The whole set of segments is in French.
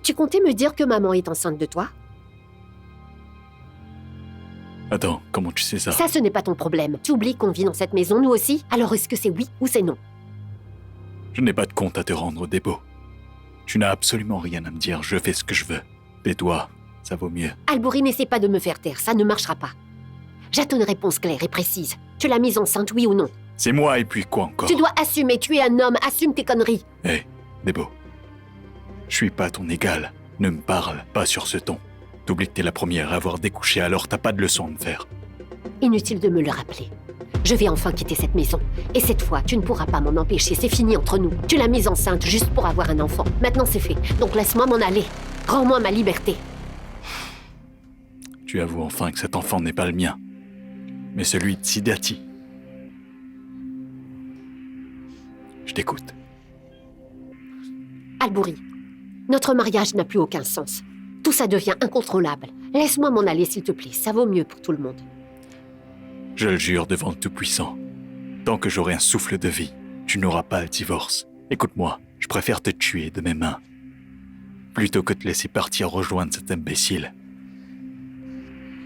Tu comptais me dire que maman est enceinte de toi? Attends, comment tu sais ça? Ça, ce n'est pas ton problème. Tu oublies qu'on vit dans cette maison, nous aussi? Alors est-ce que c'est oui ou c'est non? Je n'ai pas de compte à te rendre, Debo. Tu n'as absolument rien à me dire, je fais ce que je veux. Tais-toi, ça vaut mieux. Albouri, n'essaie pas de me faire taire, ça ne marchera pas. J'attends une réponse claire et précise. Tu l'as mise enceinte, oui ou non? C'est moi et puis quoi encore? Tu dois assumer, tu es un homme, assume tes conneries. Hé, Debo. Je suis pas ton égal. Ne me parle pas sur ce ton. T'oublies que t'es la première à avoir découché, alors t'as pas de leçon à me faire. Inutile de me le rappeler. Je vais enfin quitter cette maison. Et cette fois, tu ne pourras pas m'en empêcher, c'est fini entre nous. Tu l'as mise enceinte juste pour avoir un enfant. Maintenant c'est fait, donc laisse-moi m'en aller. Rends-moi ma liberté. Tu avoues enfin que cet enfant n'est pas le mien, mais celui de Sidati. Je t'écoute. Albouri, notre mariage n'a plus aucun sens. Tout ça devient incontrôlable. Laisse-moi m'en aller, s'il te plaît. Ça vaut mieux pour tout le monde. Je le jure devant le Tout-Puissant. Tant que j'aurai un souffle de vie, tu n'auras pas le divorce. Écoute-moi, je préfère te tuer de mes mains, plutôt que de te laisser partir rejoindre cet imbécile.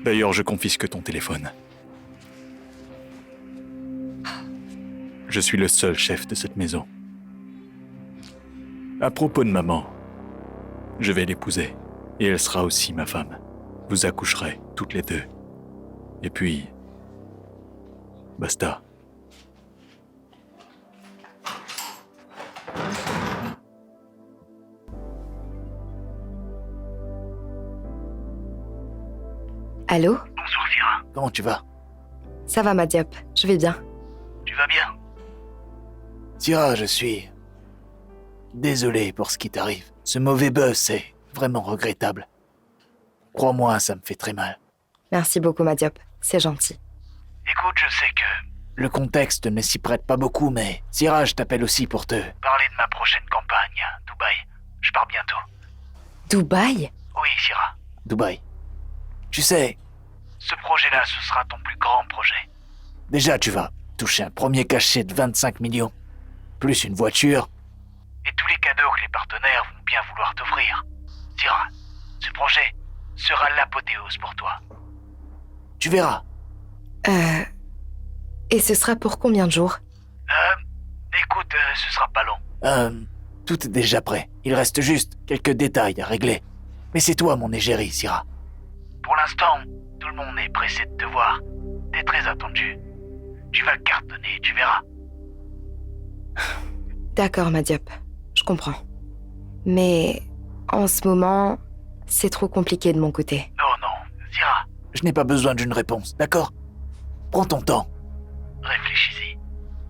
D'ailleurs, je confisque ton téléphone. Je suis le seul chef de cette maison. À propos de maman, je vais l'épouser, et elle sera aussi ma femme. Vous accoucherez, toutes les deux. Et puis... basta. Allô? Bonsoir Syrah. Comment tu vas? Ça va, Madiop, je vais bien. Tu vas bien? Syrah, je suis... désolé pour ce qui t'arrive. Ce mauvais buzz, c'est vraiment regrettable. Crois-moi, ça me fait très mal. Merci beaucoup, Madiop, c'est gentil. Écoute, je sais que le contexte ne s'y prête pas beaucoup, mais Syrah, je t'appelle aussi pour te parler de ma prochaine campagne, Dubaï. Je pars bientôt. Dubaï? Oui, Syrah, Dubaï. Tu sais, ce projet-là, ce sera ton plus grand projet. Déjà, tu vas toucher un premier cachet de 25 millions, plus une voiture, et tous les cadeaux que les partenaires vont bien vouloir t'offrir. Syrah, ce projet sera l'apothéose pour toi. Tu verras. Et ce sera pour combien de jours? Écoute, ce sera pas long. Tout est déjà prêt. Il reste juste quelques détails à régler. Mais c'est toi mon égérie, Syrah. Pour l'instant, tout le monde est pressé de te voir. T'es très attendu. Tu vas cartonner, tu verras. D'accord, Madiop, je comprends. Mais en ce moment, c'est trop compliqué de mon côté. Non, Syrah, je n'ai pas besoin d'une réponse, d'accord? Prends ton temps. Réfléchis-y.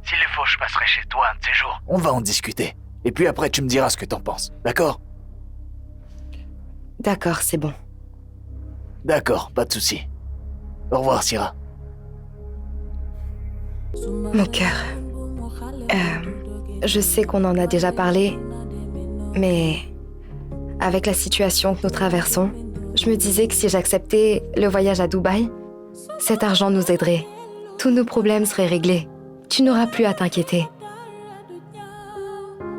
S'il le faut, je passerai chez toi un de ces jours. On va en discuter. Et puis après, tu me diras ce que t'en penses, d'accord? D'accord, c'est bon. D'accord, pas de souci. Au revoir, Syrah. Mon cœur. Je sais qu'on en a déjà parlé, mais avec la situation que nous traversons, je me disais que si j'acceptais le voyage à Dubaï, cet argent nous aiderait. Tous nos problèmes seraient réglés. Tu n'auras plus à t'inquiéter.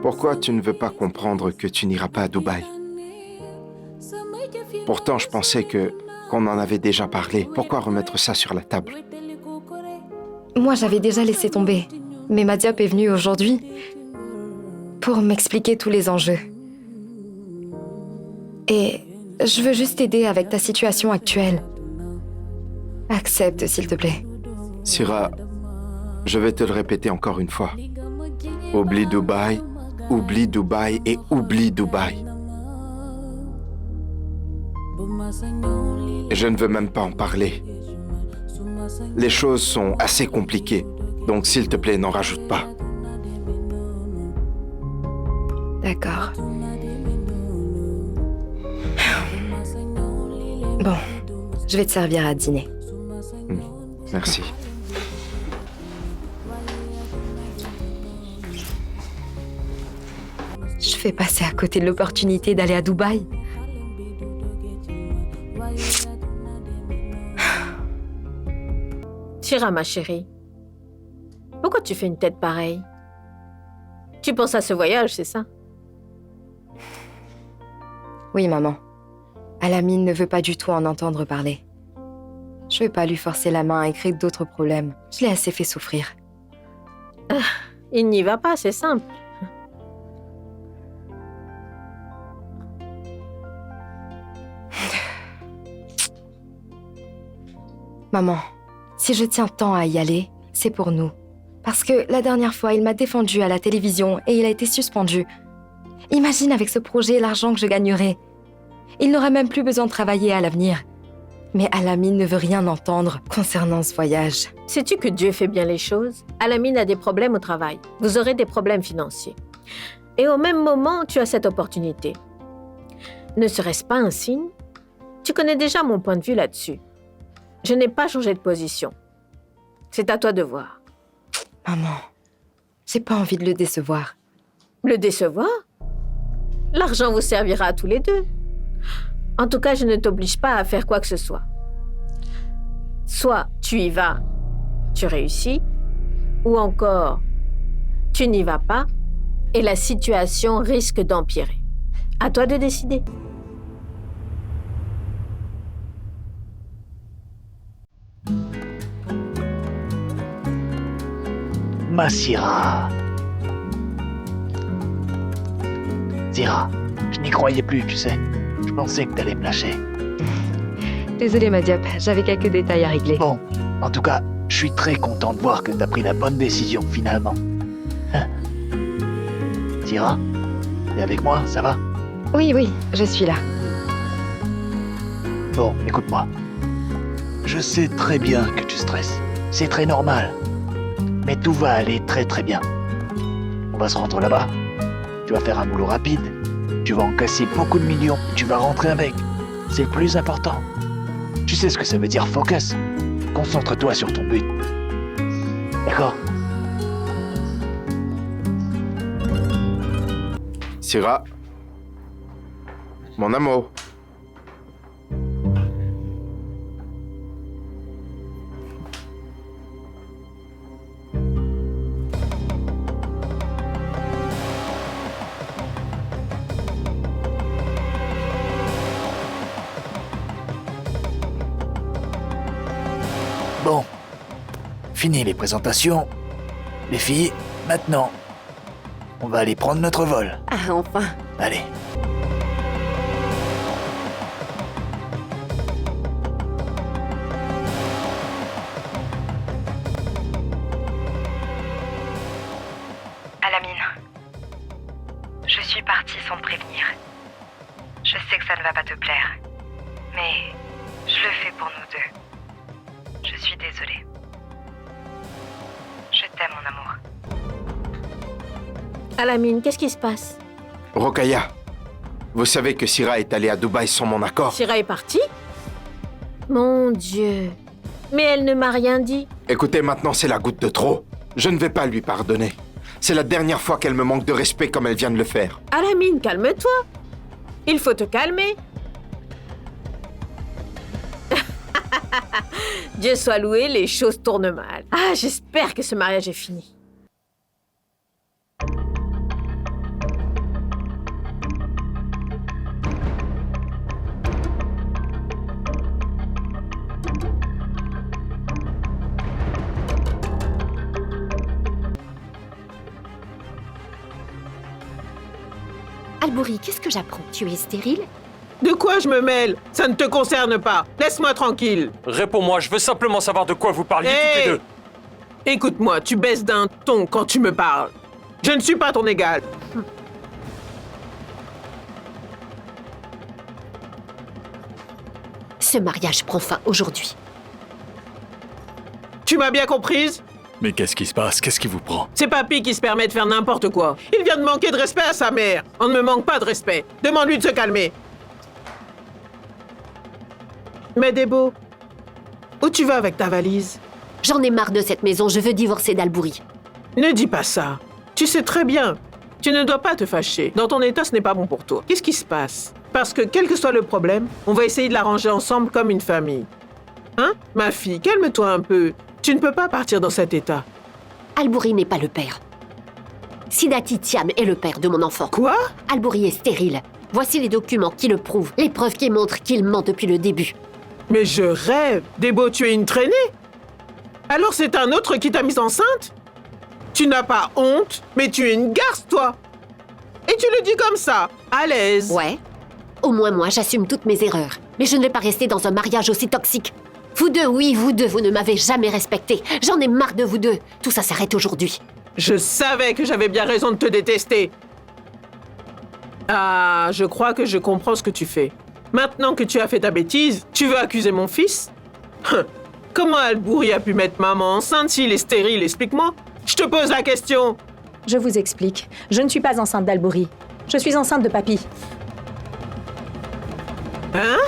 Pourquoi tu ne veux pas comprendre que tu n'iras pas à Dubaï? Pourtant, je pensais qu'on en avait déjà parlé. Pourquoi remettre ça sur la table? Moi, j'avais déjà laissé tomber. Mais Madiop est venu aujourd'hui pour m'expliquer tous les enjeux. Et je veux juste t'aider avec ta situation actuelle. Accepte, s'il te plaît. Syrah, je vais te le répéter encore une fois. Oublie Dubaï et oublie Dubaï. Et je ne veux même pas en parler. Les choses sont assez compliquées, donc s'il te plaît, n'en rajoute pas. D'accord. Bon, je vais te servir à dîner. Merci. Je vais passer à côté de l'opportunité d'aller à Dubaï. Syrah, ma chérie, pourquoi tu fais une tête pareille? Tu penses à ce voyage, c'est ça? Oui, maman. Alamine ne veut pas du tout en entendre parler. Je veux pas lui forcer la main et créer d'autres problèmes. Je l'ai assez fait souffrir. Il n'y va pas, c'est simple. Maman, si je tiens tant à y aller, c'est pour nous. Parce que la dernière fois, il m'a défendu à la télévision et il a été suspendu. Imagine avec ce projet l'argent que je gagnerais. Il n'aurait même plus besoin de travailler à l'avenir. Mais Alamine ne veut rien entendre concernant ce voyage. Sais-tu que Dieu fait bien les choses? Alamine a des problèmes au travail. Vous aurez des problèmes financiers. Et au même moment, tu as cette opportunité. Ne serait-ce pas un signe? Tu connais déjà mon point de vue là-dessus. Je n'ai pas changé de position. C'est à toi de voir. Maman, j'ai pas envie de le décevoir. Le décevoir? L'argent vous servira à tous les deux. En tout cas, je ne t'oblige pas à faire quoi que ce soit. Soit tu y vas, tu réussis, ou encore, tu n'y vas pas et la situation risque d'empirer. À toi de décider. Ma Syrah. Syrah, je n'y croyais plus, tu sais. Je pensais que t'allais me lâcher. Désolée, Madiop, j'avais quelques détails à régler. Bon, en tout cas, je suis très content de voir que t'as pris la bonne décision, finalement. Hein? Syrah, t'es avec moi, ça va? Oui, je suis là. Bon, écoute-moi. Je sais très bien que tu stresses. C'est très normal. Mais tout va aller très très bien. On va se rendre là-bas. Tu vas faire un boulot rapide. Tu vas encaisser beaucoup de millions. Tu vas rentrer avec. C'est le plus important. Tu sais ce que ça veut dire focus. Concentre-toi sur ton but. D'accord? Syrah, mon amour. Bon. Fini les présentations. Les filles, maintenant, on va aller prendre notre vol. Ah, enfin. Allez. Alamine, je suis partie sans te prévenir. Je sais que ça ne va pas te plaire, mais je le fais pour nous deux. Je suis désolée. Je t'aime, mon amour. Alamine, qu'est-ce qui se passe? Rokhaya, vous savez que Syrah est allée à Dubaï sans mon accord. Syrah est partie? Mon Dieu. Mais elle ne m'a rien dit. Écoutez, maintenant c'est la goutte de trop. Je ne vais pas lui pardonner. C'est la dernière fois qu'elle me manque de respect comme elle vient de le faire. Alamine, calme-toi. Il faut te calmer. Dieu soit loué, les choses tournent mal. Ah, j'espère que ce mariage est fini. Albouri, qu'est-ce que j'apprends? Tu es stérile? De quoi je me mêle? Ça ne te concerne pas. Laisse-moi tranquille. Réponds-moi, je veux simplement savoir de quoi vous parliez toutes Hey! les deux. Écoute-moi, tu baisses d'un ton quand tu me parles. Je ne suis pas ton égal. Ce mariage prend fin aujourd'hui. Tu m'as bien comprise? Mais qu'est-ce qui se passe? Qu'est-ce qui vous prend? C'est papy qui se permet de faire n'importe quoi. Il vient de manquer de respect à sa mère. On ne me manque pas de respect. Demande-lui de se calmer. Mais Débo, où tu vas avec ta valise? J'en ai marre de cette maison, je veux divorcer d'Albouri. Ne dis pas ça. Tu sais très bien. Tu ne dois pas te fâcher. Dans ton état, ce n'est pas bon pour toi. Qu'est-ce qui se passe? Parce que quel que soit le problème, on va essayer de l'arranger ensemble comme une famille. Hein? Ma fille, calme-toi un peu. Tu ne peux pas partir dans cet état. Albouri n'est pas le père. Sidati Thiam est le père de mon enfant. Quoi? Albouri est stérile. Voici les documents qui le prouvent, les preuves qui montrent qu'il ment depuis le début. Mais je rêve. Débo, tu es une traînée? Alors c'est un autre qui t'a mise enceinte? Tu n'as pas honte, mais tu es une garce, toi. Et tu le dis comme ça, à l'aise. Ouais. Au moins moi, j'assume toutes mes erreurs. Mais je ne vais pas rester dans un mariage aussi toxique. Vous deux, oui, vous deux, vous ne m'avez jamais respecté. J'en ai marre de vous deux. Tout ça s'arrête aujourd'hui. Je savais que j'avais bien raison de te détester. Ah, je crois que je comprends ce que tu fais. Maintenant que tu as fait ta bêtise, tu veux accuser mon fils? Comment Albouri a pu mettre maman enceinte s'il est stérile? Explique-moi. Je te pose la question. Je vous explique. Je ne suis pas enceinte d'Albouri. Je suis enceinte de papy. Hein?